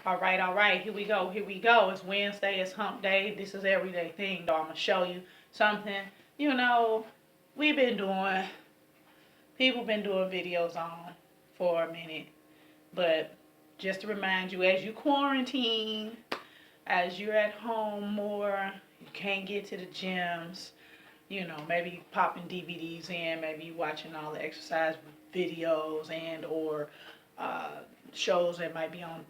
All right, here we go, here we go. It's Wednesday, it's hump day. This is everyday thing, though. I'm going to show you something, you know, we've been doing, people been doing videos on for a minute. But just to remind you, as you quarantine, as you're at home more, you can't get to the gyms, maybe popping DVDs in, maybe you watching all the exercise videos and or uh, shows that might be on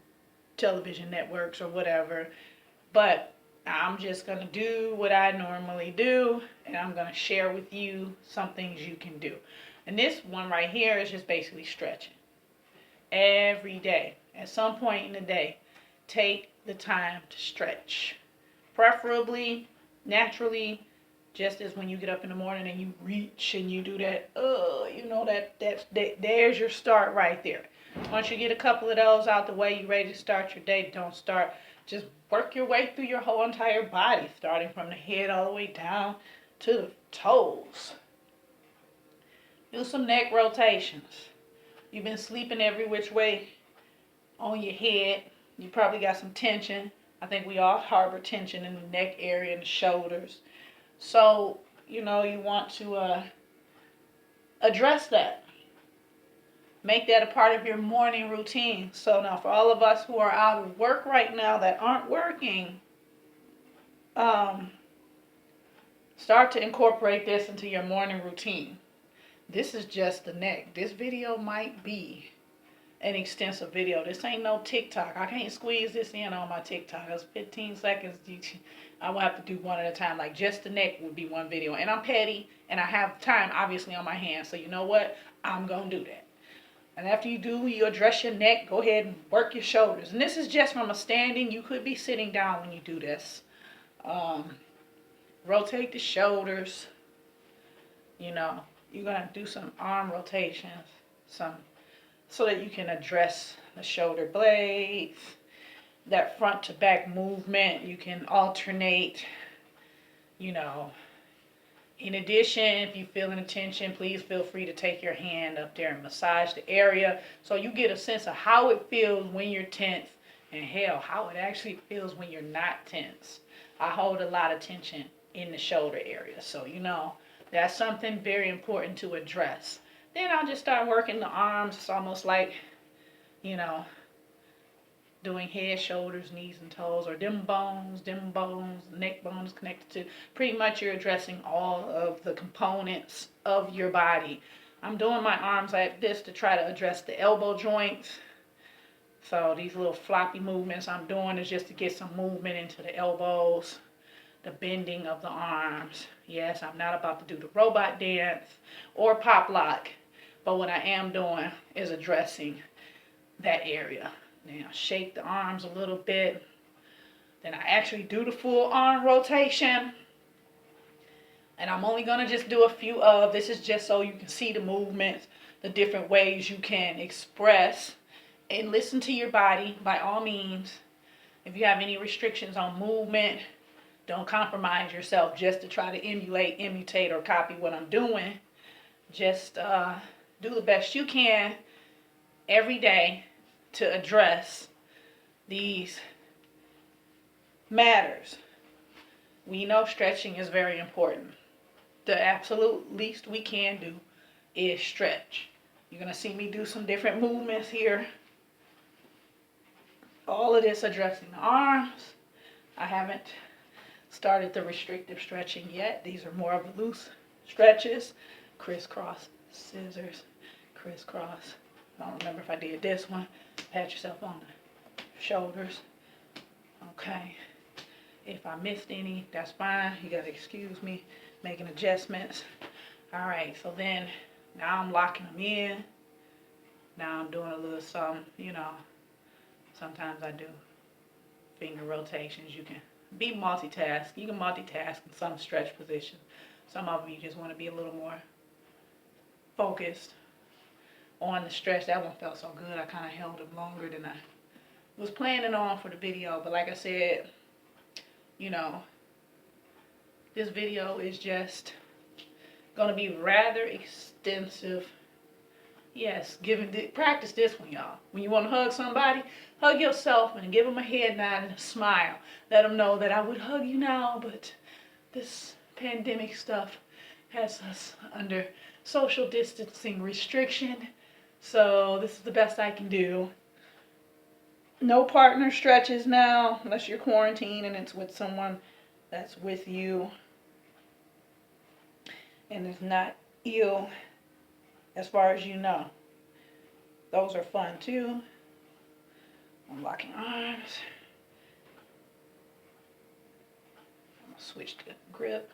television networks or whatever. But I'm just going to do what I normally do, and I'm going to share with you some things you can do. And this one right here is just basically stretching. Every day, at some point in the day, take the time to stretch. Preferably, naturally, just as when you get up in the morning and you reach and you do that, there's your start right there. Once you get a couple of those out the way, you ready to start your day. Don't start. Just work your way through your whole entire body, starting from the head all the way down to the toes. Do some neck rotations. You've been sleeping every which way on your head. You probably got some tension. I think we all harbor tension in the neck area and the shoulders. So, you want to address that. Make that a part of your morning routine. So now for all of us who are out of work right now that aren't working, start to incorporate this into your morning routine. This is just the neck. This video might be an extensive video. This ain't no TikTok. I can't squeeze this in on my TikTok. It's 15 seconds. I will have to do one at a time. Like just the neck would be one video. And I'm petty and I have time obviously on my hands. So you know what? I'm going to do that. And after you address your neck, go ahead and work your shoulders. And this is just from a standing. You could be sitting down when you do this. Rotate the shoulders. You're going to do some arm rotations. So that you can address the shoulder blades. That front to back movement. You can alternate, In addition, if you feel any tension, please feel free to take your hand up there and massage the area so you get a sense of how it feels when you're tense and hell, how it actually feels when you're not tense. I hold a lot of tension in the shoulder area, so that's something very important to address. Then I'll just start working the arms. It's almost like, doing head, shoulders, knees, and toes, or them bones, neck bones connected to. Pretty much you're addressing all of the components of your body. I'm doing my arms like this to try to address the elbow joints. So these little floppy movements I'm doing is just to get some movement into the elbows, the bending of the arms. Yes, I'm not about to do the robot dance or pop lock, but what I am doing is addressing that area. Now shake the arms a little bit. Then I actually do the full arm rotation. And I'm only going to just do a few of. This is just so you can see the movements, the different ways you can express and listen to your body by all means. If you have any restrictions on movement, don't compromise yourself just to try to imitate, or copy what I'm doing. Just do the best you can every day to address these matters. We know stretching is very important. The absolute least we can do is stretch. You're going to see me do some different movements here. All of this addressing the arms. I haven't started the restrictive stretching yet. These are more of the loose stretches. Crisscross, scissors, crisscross. I don't remember if I did this one. Pat yourself on the shoulders. Okay. If I missed any, that's fine. You gotta excuse me making adjustments. Alright, so then now I'm locking them in. Now I'm doing a little something, Sometimes I do finger rotations. You can be multitask. You can multitask in some stretch positions. Some of them you just want to be a little more focused on the stretch. That one felt so good. I kind of held them longer than I was planning on for the video. But like I said, this video is just going to be rather extensive Yes, practice this one, y'all. When you want to hug somebody, hug yourself and give them a head nod and a smile. Let them know that I would hug you now, but this pandemic stuff has us under social distancing restriction. So this is the best I can do. No partner stretches now, unless you're quarantined and it's with someone that's with you and is not ill as far as you know. Those are fun too. I'm locking arms. I'm gonna switch to grip.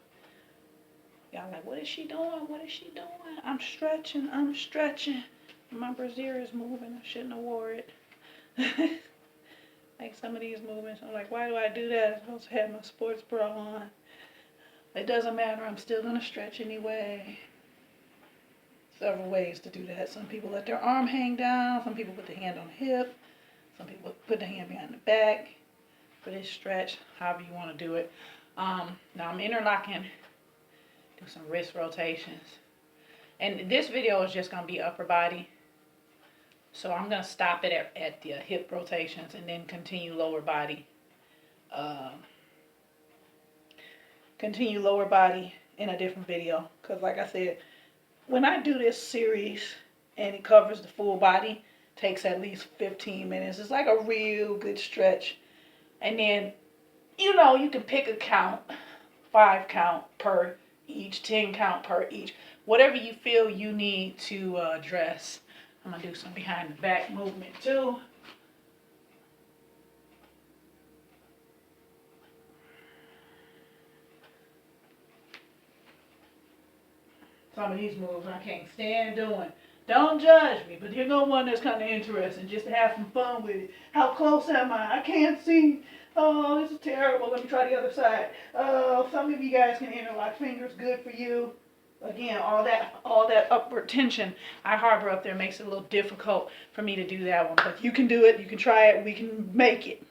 Y'all like, what is she doing? What is she doing? I'm stretching. I'm stretching. My brassiere is moving. I shouldn't have wore it. Like some of these movements, I'm like, why do I do that? I'm supposed to have my sports bra on. It doesn't matter. I'm still gonna stretch anyway. Several ways to do that. Some people let their arm hang down. Some people put the hand on the hip. Some people put the hand behind the back for this stretch, however you want to do it. Now I'm interlocking, do some wrist rotations. And this video is just going to be upper body. So I'm going to stop it at the hip rotations and then continue lower body. Continue lower body in a different video. Because like I said, when I do this series and it covers the full body, takes at least 15 minutes. It's like a real good stretch. And then, you know, you can pick a count, 5 count per each, 10 count per each. Whatever you feel you need to address. I'm going to do some behind the back movement too. Some of these moves I can't stand doing. Don't judge me, but you know one that's kind of interesting, just to have some fun with it. How close am I? I can't see. Oh, this is terrible. Let me try the other side. Oh, some of you guys can interlock fingers. Good for you. Again, all that upward tension I harbor up there makes it a little difficult for me to do that one. But you can do it. You can try it. We can make it.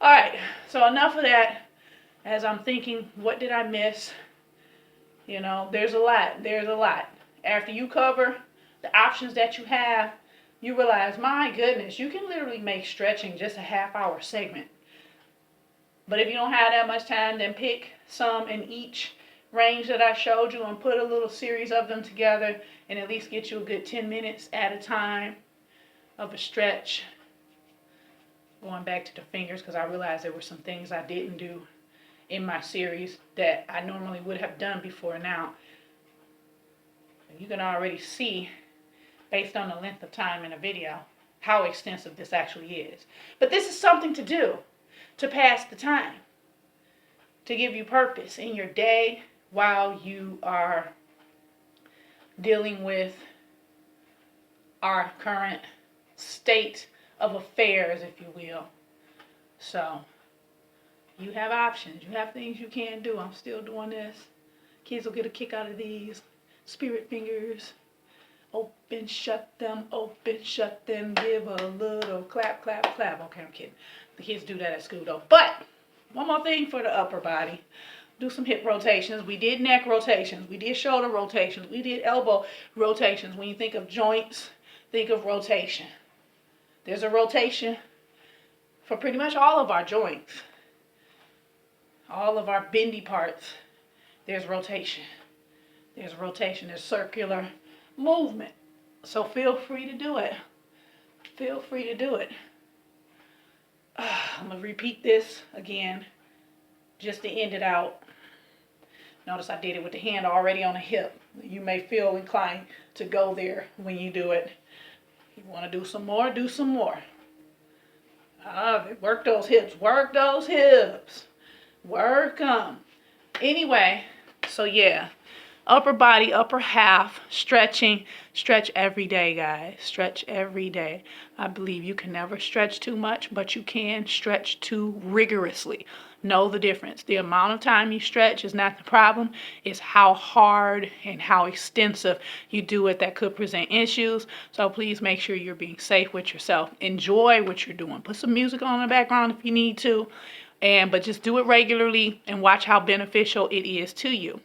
All right. So enough of that. As I'm thinking, what did I miss? You know, there's a lot. There's a lot. After you cover the options that you have, you realize, my goodness, you can literally make stretching just a half-hour segment. But if you don't have that much time, then pick some in each range that I showed you and put a little series of them together and at least get you a good 10 minutes at a time of a stretch. Going back to the fingers, because I realized there were some things I didn't do in my series that I normally would have done before now. You can already see, based on the length of time in a video, how extensive this actually is. But this is something to do, to pass the time, to give you purpose in your day while you are dealing with our current state of affairs, if you will. So, you have options. You have things you can do. I'm still doing this. Kids will get a kick out of these. Spirit fingers. Open, shut them, give a little clap, clap, clap. Okay, I'm kidding. The kids do that at school though. But, one more thing for the upper body. Do some hip rotations. We did neck rotations. We did shoulder rotations. We did elbow rotations. When you think of joints, think of rotation. There's a rotation for pretty much all of our joints. All of our bendy parts. There's rotation. There's rotation. There's circular movement. So feel free to do it. Feel free to do it. I'm going to repeat this again just to end it out. Notice I did it with the hand already on the hip. You may feel inclined to go there when you do it. You want to do some more? Do some more. Work those hips. Work those hips. Work them. Anyway, so yeah. Upper body, upper half, stretching. Stretch every day, guys. Stretch every day. I believe you can never stretch too much, but you can stretch too rigorously. Know the difference. The amount of time you stretch is not the problem. It's how hard and how extensive you do it that could present issues. So please make sure you're being safe with yourself. Enjoy what you're doing. Put some music on in the background if you need to. But just do it regularly and watch how beneficial it is to you.